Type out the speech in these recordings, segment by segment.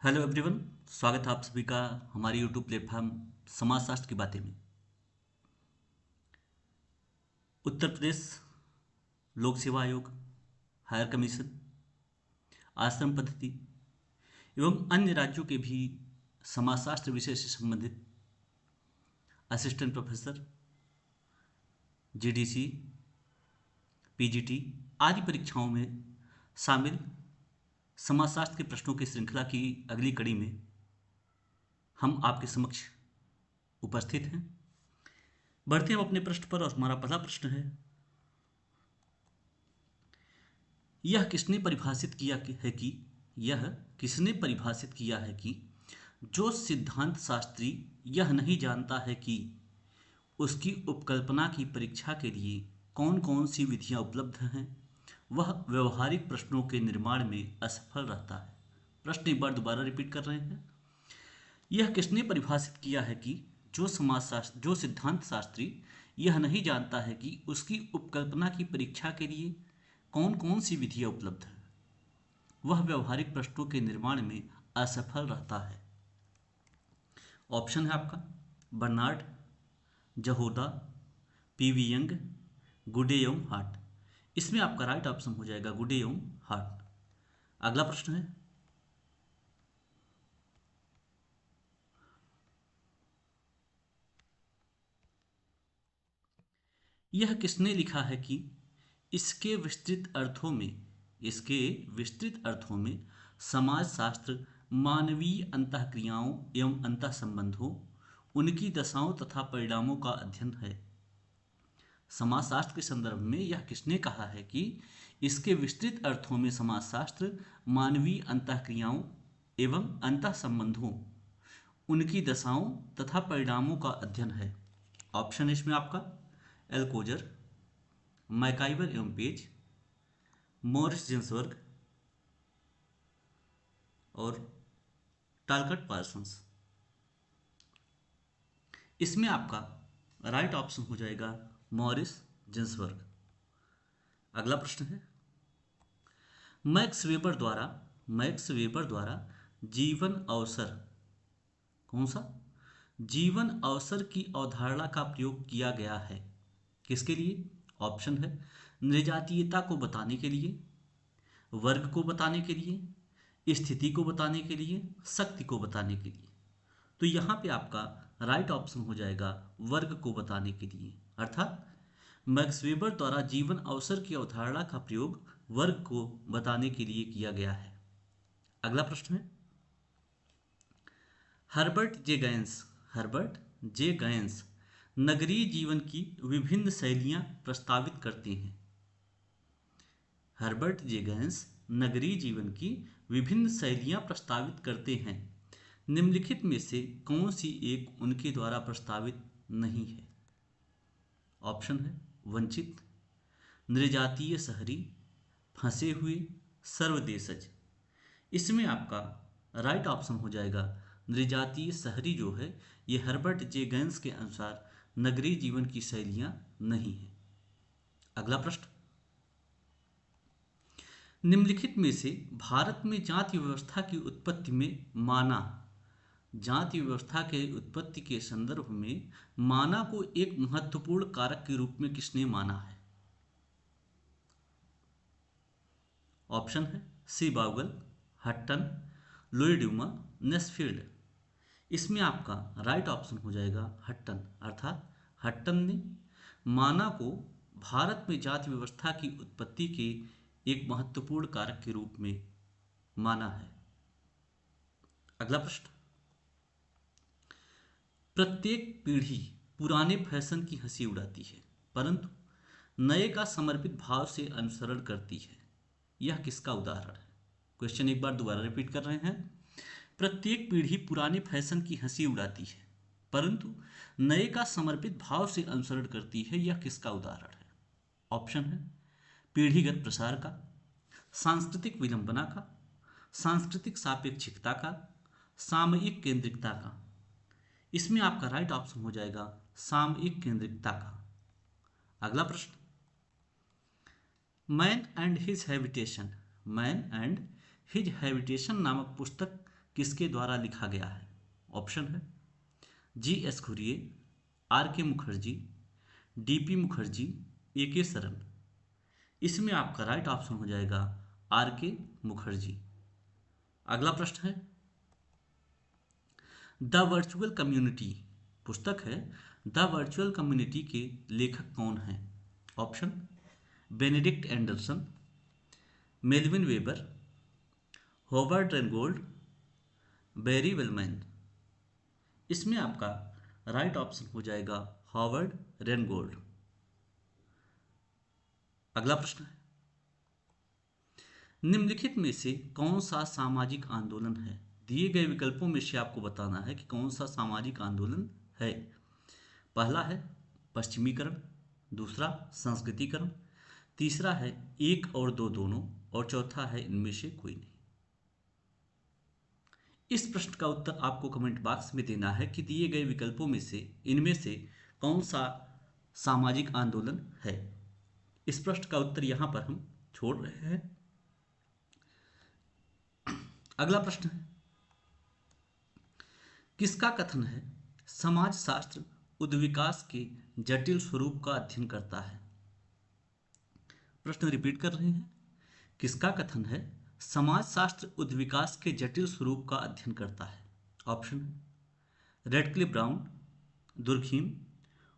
Hello everyone. स्वागत है आप सभी का हमारे यूट्यूब प्लेटफॉर्म समाजशास्त्र की बातें में। उत्तर प्रदेश लोक सेवा आयोग, हायर कमीशन, आश्रम पद्धति एवं अन्य राज्यों के भी समाजशास्त्र विषय से संबंधित असिस्टेंट प्रोफेसर, जीडीसी, पीजीटी आदि परीक्षाओं में शामिल समाजशास्त्र के प्रश्नों की श्रृंखला की अगली कड़ी में हम आपके समक्ष उपस्थित हैं। बढ़ते हैं अपने प्रश्न पर और हमारा पहला प्रश्न है, यह किसने परिभाषित किया है कि यह किसने परिभाषित किया है कि जो सिद्धांत शास्त्री यह नहीं जानता है कि उसकी उपकल्पना की परीक्षा के लिए कौन कौन सी विधियां उपलब्ध हैं, वह व्यवहारिक प्रश्नों के निर्माण में असफल रहता है। प्रश्न एक बार दोबारा रिपीट कर रहे हैं। यह किसने परिभाषित किया है कि जो सिद्धांत शास्त्री यह नहीं जानता है कि उसकी उपकल्पना की परीक्षा के लिए कौन कौन सी विधियां उपलब्ध है, वह व्यवहारिक प्रश्नों के निर्माण में असफल रहता है। ऑप्शन है आपका बर्नार्ड, जहोदा, पीवी यंग, गुडेयोम हार्ट। इसमें आपका राइट ऑप्शन हो जाएगा गुडेयोम हार्ट। अगला प्रश्न है, यह किसने लिखा है कि इसके विस्तृत अर्थों में इसके विस्तृत अर्थों में समाजशास्त्र मानवीय अंतःक्रियाओं एवं अंतः संबंधों, उनकी दशाओं तथा परिणामों का अध्ययन है। समाजशास्त्र के संदर्भ में यह किसने कहा है कि इसके विस्तृत अर्थों में समाजशास्त्र मानवीय अंतःक्रियाओं एवं अंतः संबंधों, उनकी दशाओं तथा परिणामों का अध्ययन है। ऑप्शन है इसमें आपका एल्कोजर, मैकाइवर एवं पेज, मॉरिस जिन्सबर्ग और टालकट पार्सन्स। इसमें आपका राइट ऑप्शन हो जाएगा मॉरिस जिन्सबर्ग। अगला प्रश्न है, मैक्स वेबर द्वारा जीवन अवसर, कौन सा जीवन अवसर की अवधारणा का प्रयोग किया गया है, किसके लिए? ऑप्शन है नृजातीयता को बताने के लिए, वर्ग को बताने के लिए, स्थिति को बताने के लिए, शक्ति को बताने के लिए। तो यहाँ पे आपका राइट ऑप्शन हो जाएगा वर्ग को बताने के लिए, अर्थात मैक्स वेबर द्वारा जीवन अवसर की अवधारणा का प्रयोग वर्ग को बताने के लिए किया गया है। अगला प्रश्न है, हर्बर्ट जे गैंस नगरीय जीवन की विभिन्न शैलियां प्रस्तावित करते हैं। हर्बर्ट जे गैंस नगरीय जीवन की विभिन्न शैलियां प्रस्तावित करते हैं। निम्नलिखित में से कौन सी एक उनके द्वारा प्रस्तावित नहीं है? ऑप्शन है वंचित, नृजातीय शहरी, फंसे हुए, सर्वदेशज। इसमें आपका राइट ऑप्शन हो जाएगा नृजातीय शहरी जो है ये हर्बर्ट जे गैंस के अनुसार नगरीय जीवन की शैलियां नहीं है। अगला प्रश्न, निम्नलिखित में से भारत में जाति व्यवस्था की उत्पत्ति में माना, जाति व्यवस्था के उत्पत्ति के संदर्भ में माना को एक महत्वपूर्ण कारक के रूप में किसने माना है? ऑप्शन है सी बाउगल, हट्टन, लुई ड्यूमा, नेस्फील्ड। इसमें आपका राइट ऑप्शन हो जाएगा हट्टन, अर्थात हट्टन ने माना को भारत में जाति व्यवस्था की उत्पत्ति के एक महत्वपूर्ण कारक के रूप में माना है। अगला प्रश्न, प्रत्येक पीढ़ी पुराने फैशन की हंसी उड़ाती है परंतु नए का समर्पित भाव से अनुसरण करती है, यह किसका उदाहरण है? क्वेश्चन एक बार दोबारा रिपीट कर रहे हैं। प्रत्येक पीढ़ी पुराने फैशन की हंसी उड़ाती है परंतु नए का समर्पित भाव से अनुसरण करती है, यह किसका उदाहरण है? ऑप्शन है पीढ़ीगत प्रसार का, सांस्कृतिक विलंबना का, सांस्कृतिक सापेक्षिकता का, सामयिक केंद्रिकता का। इसमें आपका राइट ऑप्शन हो जाएगा सामयिक केंद्रिकता का। अगला प्रश्न, मैन एंड हिज हैबिटेशन नामक पुस्तक किसके द्वारा लिखा गया है? ऑप्शन है G S. Ghurye, R K. Mukherjee, D P. Mukherjee, A K. Saran. इसमें आपका राइट ऑप्शन हो जाएगा आर.के. मुखर्जी। अगला प्रश्न है, द वर्चुअल कम्युनिटी पुस्तक है, द वर्चुअल कम्युनिटी के लेखक कौन हैं? Option Benedict Anderson, Melvin Webber, Howard Rheingold, Barry Wellman. इसमें आपका राइट ऑप्शन हो जाएगा हॉवर्ड रेनगोल्ड। अगला प्रश्न है, निम्नलिखित में से कौन सा सामाजिक आंदोलन है? दिए गए विकल्पों में से आपको बताना है कि कौन सा सामाजिक आंदोलन है। पहला है पश्चिमीकरण, दूसरा संस्कृतिकरण, तीसरा है एक और दो दोनों, और चौथा है इनमें से कोई नहीं। इस प्रश्न का उत्तर आपको कमेंट बॉक्स में देना है कि दिए गए विकल्पों में से इनमें से कौन सा सामाजिक आंदोलन है। इस प्रश्न का उत्तर यहां पर हम छोड़ रहे हैं। अगला प्रश्न है, किसका कथन है समाजशास्त्र उद्विकास के जटिल स्वरूप का अध्ययन करता है? प्रश्न रिपीट कर रहे हैं, किसका कथन है समाजशास्त्र उद्विकास के जटिल स्वरूप का अध्ययन करता है? Option Radcliffe Brown, Durkheim,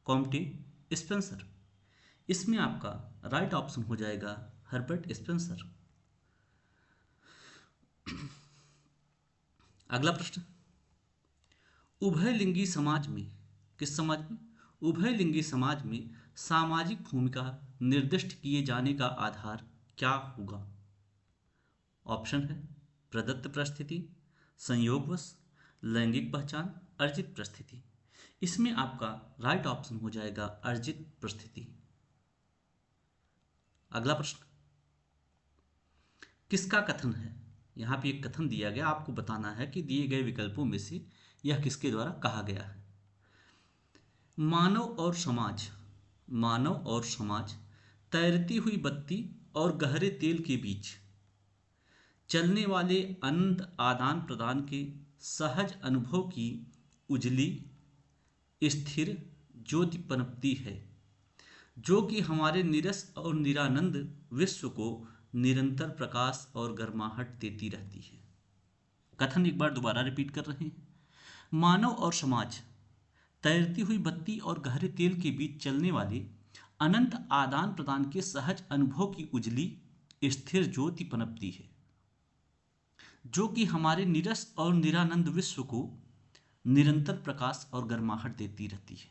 Comte, Spencer. इसमें आपका राइट ऑप्शन हो जाएगा हर्बर्ट स्पेंसर। अगला प्रश्न, उभयलिंगी समाज में, किस समाज में? उभयलिंगी समाज में सामाजिक भूमिका निर्दिष्ट किए जाने का आधार क्या होगा? ऑप्शन है प्रदत्त परिस्थिति, संयोगवश, लैंगिक पहचान, अर्जित परिस्थिति। इसमें आपका राइट ऑप्शन हो जाएगा अर्जित परिस्थिति। अगला प्रश्न, किसका कथन है? यहां पे एक कथन दिया गया, आपको बताना है कि दिए गए विकल्पों में से यह किसके द्वारा कहा गया है। मानव और समाज, मानव और समाज तैरती हुई बत्ती और गहरे तेल के बीच चलने वाले अनंत आदान प्रदान के सहज अनुभव की उजली स्थिर ज्योति पनपती है, जो कि हमारे निरस और निरानंद विश्व को निरंतर प्रकाश और गर्माहट देती रहती है। कथन एक बार दोबारा रिपीट कर रहे हैं, मानव और समाज तैरती हुई बत्ती और गहरे तेल के बीच चलने वाले अनंत आदान प्रदान के सहज अनुभव की उजली स्थिर ज्योति पनपती है, जो कि हमारे निरस और निरानंद विश्व को निरंतर प्रकाश और गर्माहट देती रहती है।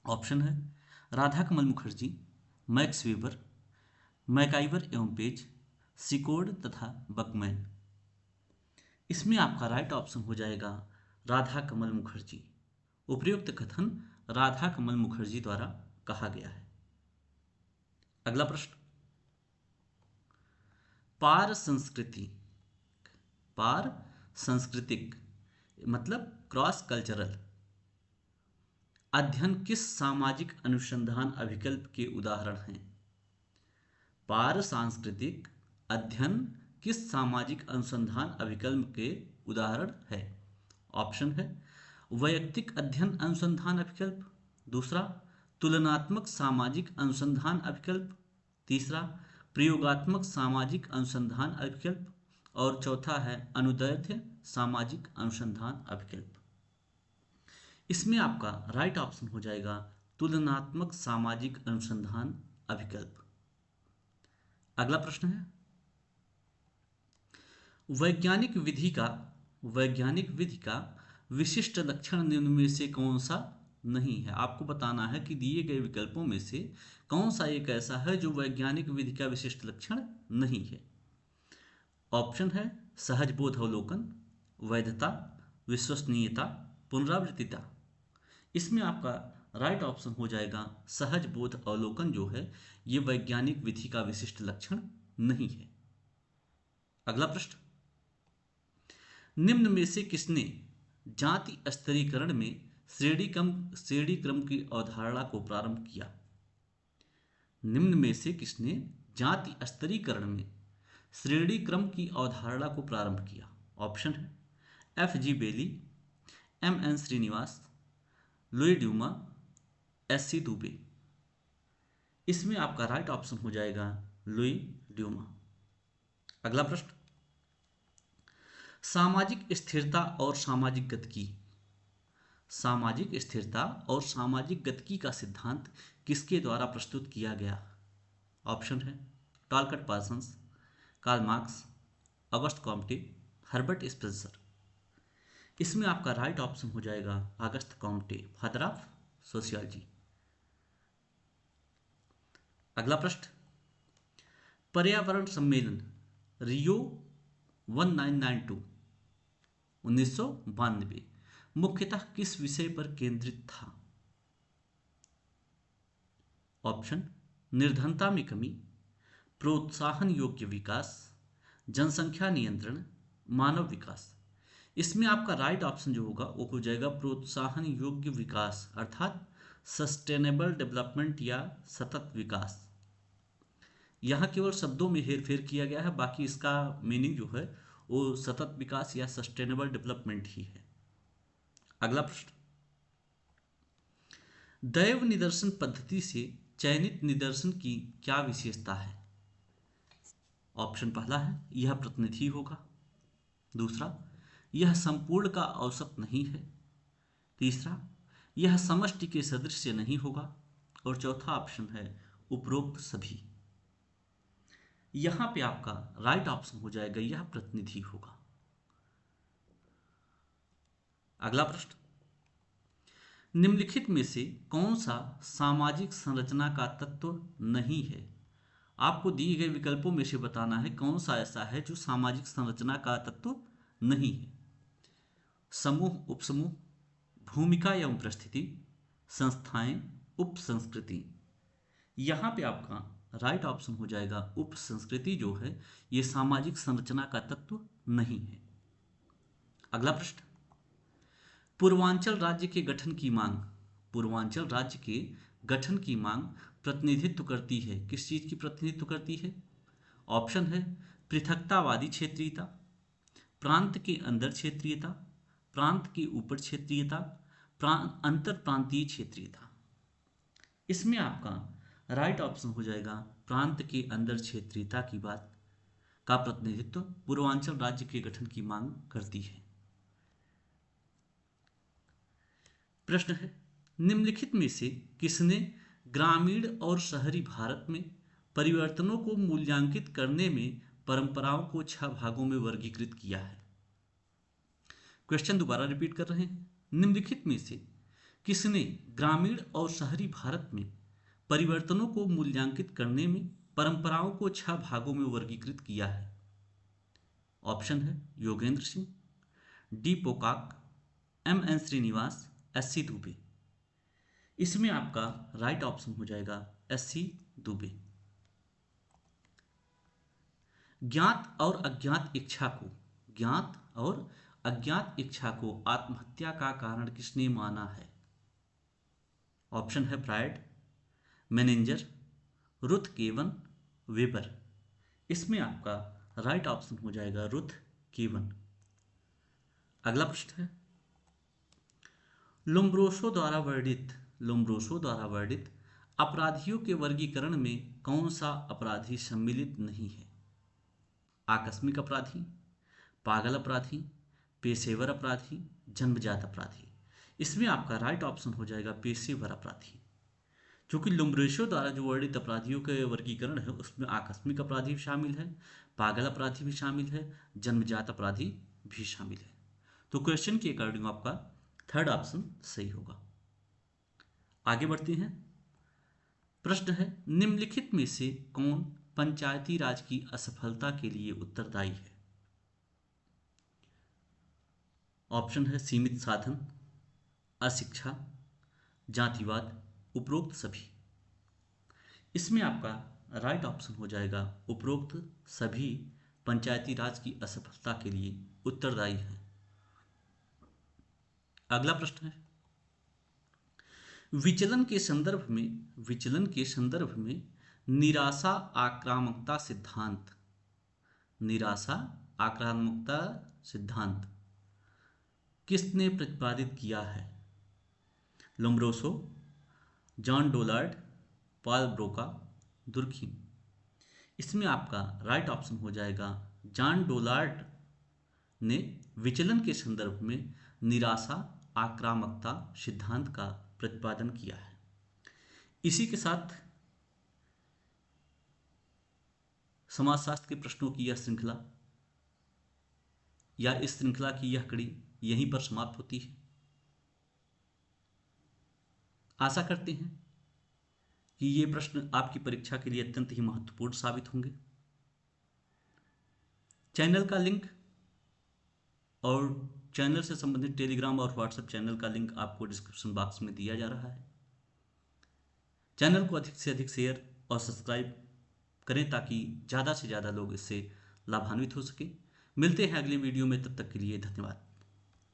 ऑप्शन है राधा कमल मुखर्जी, मैक्स वेबर, मैकाइवर एवं पेज, सिकोर्ड तथा बकमैन। इसमें आपका राइट ऑप्शन हो जाएगा राधा कमल मुखर्जी। उपयुक्त कथन राधा कमल मुखर्जी द्वारा कहा गया है। अगला प्रश्न, पार संस्कृति, पार सांस्कृतिक मतलब क्रॉस कल्चरल अध्ययन किस सामाजिक अनुसंधान अभिकल्प के उदाहरण हैं? पार सांस्कृतिक अध्ययन किस सामाजिक अनुसंधान अभिकल्प के उदाहरण है? ऑप्शन है वैयक्तिक अध्ययन अनुसंधान अभिकल्प, दूसरा तुलनात्मक सामाजिक अनुसंधान अभिकल्प, तीसरा प्रयोगात्मक सामाजिक अनुसंधान अभिकल्प, और चौथा है अनुदैर्ध्य सामाजिक अनुसंधान अभिकल्प। इसमें आपका राइट ऑप्शन हो जाएगा तुलनात्मक सामाजिक अनुसंधान अभिकल्प। अगला प्रश्न है, वैज्ञानिक विधि का विशिष्ट लक्षण निम्न में से कौन सा नहीं है? आपको बताना है कि दिए गए विकल्पों में से कौन सा एक ऐसा है जो वैज्ञानिक विधि का विशिष्ट लक्षण नहीं है। ऑप्शन है सहज बोध अवलोकन, वैधता, विश्वसनीयता, पुनरावृत्तिता। इसमें आपका राइट ऑप्शन हो जाएगा सहज बोध अवलोकन जो है ये वैज्ञानिक विधि का विशिष्ट लक्षण नहीं है। अगला प्रश्न, निम्न में से किसने जाति स्तरीकरण में श्रेणी क्रम की अवधारणा को प्रारंभ किया? निम्न में से किसने जाति स्तरीकरण में श्रेणी क्रम की अवधारणा को प्रारंभ किया? ऑप्शन है F.G. Bailey, M.N. Srinivas, Louis Dumont, S.C. Dube. इसमें आपका राइट ऑप्शन हो जाएगा लुई ड्यूमा। अगला प्रश्न, सामाजिक स्थिरता और सामाजिक गतिकी। सामाजिक स्थिरता और सामाजिक गतिकी का सिद्धांत किसके द्वारा प्रस्तुत किया गया? ऑप्शन है Talcott Parsons, Karl Marx, August Comte, Herbert Spencer. इसमें आपका राइट ऑप्शन हो जाएगा August Comte, father of sociology. अगला प्रश्न, पर्यावरण सम्मेलन रियो 1992 1992 मुख्यतः किस विषय पर केंद्रित था? ऑप्शन निर्धनता में कमी, प्रोत्साहन योग्य विकास, जनसंख्या नियंत्रण, मानव विकास। इसमें आपका राइट ऑप्शन जो होगा वो हो जाएगा प्रोत्साहन योग्य विकास, अर्थात सस्टेनेबल डेवलपमेंट या सतत विकास। यहाँ केवल शब्दों में हेरफेर किया गया है, बाकी इसका मीनिंग जो है वो सतत विकास या सस्टेनेबल डेवलपमेंट ही है। अगला प्रश्न, दैव निदर्शन पद्धति से चयनित निदर्शन की क्या विशेषता है? ऑप्शन पहला है यह प्रतिनिधि होगा, दूसरा यह संपूर्ण का औसत नहीं है, तीसरा यह समष्टि के सदृश नहीं होगा, और चौथा ऑप्शन है उपरोक्त सभी। यहां पे आपका राइट ऑप्शन हो जाएगा यह प्रतिनिधि होगा। अगला प्रश्न, निम्नलिखित में से कौन सा सामाजिक संरचना का तत्व नहीं है? आपको दिए गए विकल्पों में से बताना है कौन सा ऐसा है जो सामाजिक संरचना का तत्व नहीं है। समूह, उपसमूह, भूमिका एवं परिस्थिति, संस्थाएं, उपसंस्कृति। यहां पे आपका राइट ऑप्शन हो जाएगा उपसंस्कृति जो है ये सामाजिक संरचना का तत्व नहीं है। अगला प्रश्न, पूर्वांचल राज्य के गठन की मांग। पूर्वांचल राज्य के गठन की मांग प्रतिनिधित्व करती है, किस चीज की प्रतिनिधित्व करती है? ऑप्शन है पृथकतावादी क्षेत्रीयता, प्रांत के अंदर क्षेत्रीयता, प्रांत के ऊपर क्षेत्रीयता, अंतर प्रांतीय क्षेत्रीयता। इसमें आपका राइट ऑप्शन हो जाएगा प्रांत के अंदर क्षेत्रीयता की बात का प्रतिनिधित्व पूर्वांचल राज्य के गठन की मांग करती है। प्रश्न है, निम्नलिखित में से किसने ग्रामीण और शहरी भारत में परिवर्तनों को मूल्यांकित करने में परंपराओं को 6 भागों में वर्गीकृत किया है? क्वेश्चन दोबारा रिपीट कर रहे हैं, निम्नलिखित में से किसने ग्रामीण और शहरी भारत में परिवर्तनों को मूल्यांकित करने में परंपराओं को 6 भागों में वर्गीकृत किया है? ऑप्शन है Yogendra Singh, D Pocock, M.N. Srinivas, S.C. Dube. इसमें आपका राइट ऑप्शन हो जाएगा S.C. दुबे। ज्ञात और अज्ञात इच्छा को, ज्ञात और अज्ञात इच्छा को आत्महत्या का कारण किसने माना है? ऑप्शन है फ्रायड, मेनेंजर, रुथ केवन, वेबर। इसमें आपका राइट ऑप्शन हो जाएगा रुथ केवन। अगला प्रश्न है, लोम्ब्रोसो द्वारा वर्णित अपराधियों के वर्गीकरण में कौन सा अपराधी सम्मिलित नहीं है? आकस्मिक अपराधी, पागल अपराधी, पेशेवर अपराधी, जन्मजात अपराधी। इसमें आपका राइट ऑप्शन हो जाएगा पेशेवर अपराधी। क्योंकि लोम्ब्रोसो द्वारा जो वर्णित अपराधियों के वर्गीकरण है उसमें आकस्मिक अपराधी भी शामिल है, पागल अपराधी भी शामिल है, जन्मजात अपराधी भी शामिल है। तो क्वेश्चन के अकॉर्डिंग आपका थर्ड ऑप्शन सही होगा। आगे बढ़ते हैं। प्रश्न है, निम्नलिखित में से कौन पंचायती राज की असफलता के लिए उत्तरदायी है? ऑप्शन है सीमित साधन, अशिक्षा, जातिवाद, उपरोक्त सभी। इसमें आपका राइट ऑप्शन हो जाएगा उपरोक्त सभी पंचायती राज की असफलता के लिए उत्तरदायी है। अगला प्रश्न है, विचलन के संदर्भ में निराशा आक्रामकता सिद्धांत, निराशा आक्रामकता सिद्धांत किसने प्रतिपादित किया है? Lombroso, John Dollard, Paul Broca, Durkheim. इसमें आपका राइट ऑप्शन हो जाएगा जॉन डोलार्ड ने विचलन के संदर्भ में निराशा आक्रामकता सिद्धांत का प्रतिपादन किया है। इसी के साथ समाजशास्त्र के प्रश्नों की यह श्रृंखला या इस श्रृंखला की यह कड़ी यहीं पर समाप्त होती है। आशा करते हैं कि ये प्रश्न आपकी परीक्षा के लिए अत्यंत ही महत्वपूर्ण साबित होंगे। चैनल का लिंक और चैनल से संबंधित टेलीग्राम और व्हाट्सएप चैनल का लिंक आपको डिस्क्रिप्शन बॉक्स में दिया जा रहा है। चैनल को अधिक से अधिक शेयर और सब्सक्राइब करें ताकि ज़्यादा से ज़्यादा लोग इससे लाभान्वित हो सकें। मिलते हैं अगले वीडियो में, तब तक के लिए धन्यवाद।